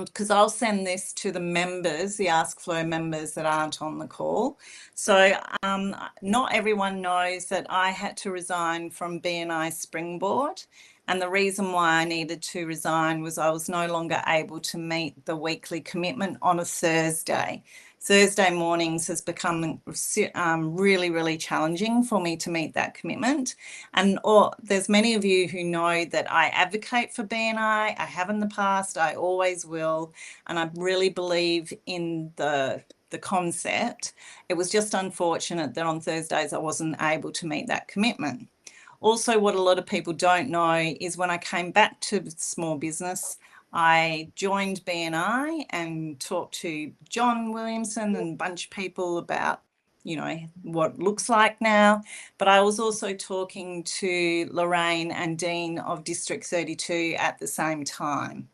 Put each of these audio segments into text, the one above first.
because I'll send this to the members, the Ask Fleur members that aren't on the call. So not everyone knows that I had to resign from BNI Springboard. And the reason why I needed to resign was I was no longer able to meet the weekly commitment on a Thursday. Thursday mornings has become really, really challenging for me to meet that commitment. And there's many of you who know that I advocate for BNI. I have in the past, I always will. And I really believe in the concept. It was just unfortunate that on Thursdays I wasn't able to meet that commitment. Also, what a lot of people don't know is when I came back to small business, I joined BNI and talked to John Williamson and a bunch of people about, what it looks like now. But I was also talking to Lorraine and Dean of District 32 at the same time.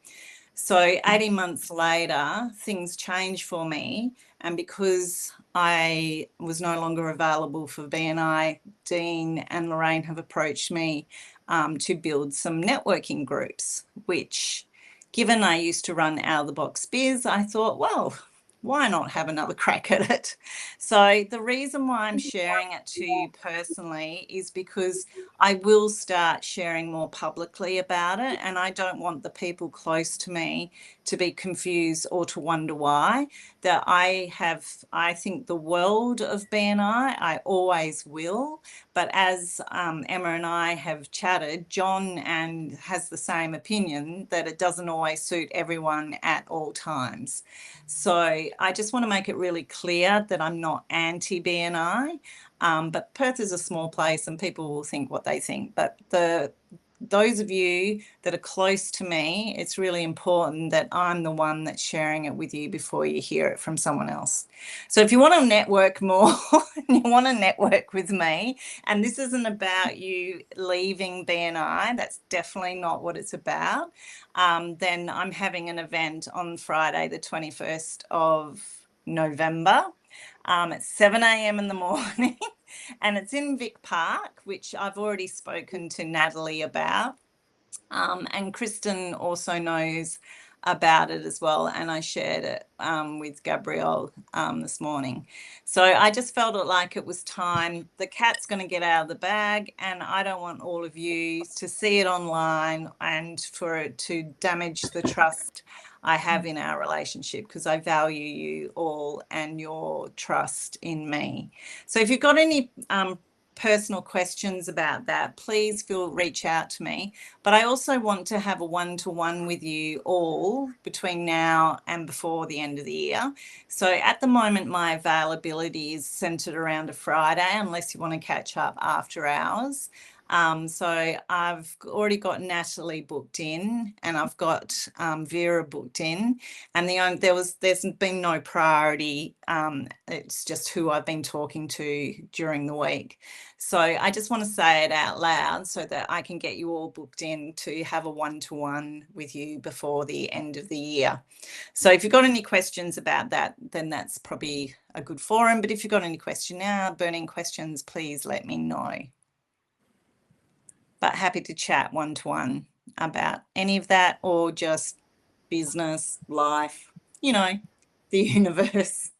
So 18 months later, things changed for me. And because I was no longer available for BNI, Dean and Lorraine have approached me to build some networking groups, which, given I used to run Out of the Box Biz, I thought, well, why not have another crack at it? So the reason why I'm sharing it to you personally is because I will start sharing more publicly about it, and I don't want the people close to me to be confused or to wonder why. That I think the world of BNI, I always will. But as Emma and I have chatted, John has the same opinion that it doesn't always suit everyone at all times. So I just want to make it really clear that I'm not anti-BNI, but Perth is a small place and people will think what they think. But those of you that are close to me, it's really important that I'm the one that's sharing it with you before you hear it from someone else. So if you want to network more, you want to network with me, and this isn't about you leaving BNI, that's definitely not what it's about, then I'm having an event on Friday, the 21st of November. It's 7 a.m. in the morning. And it's in Vic Park, which I've already spoken to Natalie about. And Kristen also knows about it as well. And I shared it with Gabrielle this morning. So I just felt it like it was time. The cat's going to get out of the bag, and I don't want all of you to see it online and for it to damage the trust I have in our relationship, because I value you all and your trust in me. So if you've got any personal questions about that, please reach out to me. But I also want to have a one-to-one with you all between now and before the end of the year. So at the moment, my availability is centered around a Friday, unless you want to catch up after hours. So I've already got Natalie booked in, and I've got Vera booked in, and there's been no priority. It's just who I've been talking to during the week. So I just want to say it out loud so that I can get you all booked in to have a one-to-one with you before the end of the year. So if you've got any questions about that, then that's probably a good forum. But if you've got any burning questions, please let me know. But happy to chat one-to-one about any of that, or just business, life, the universe.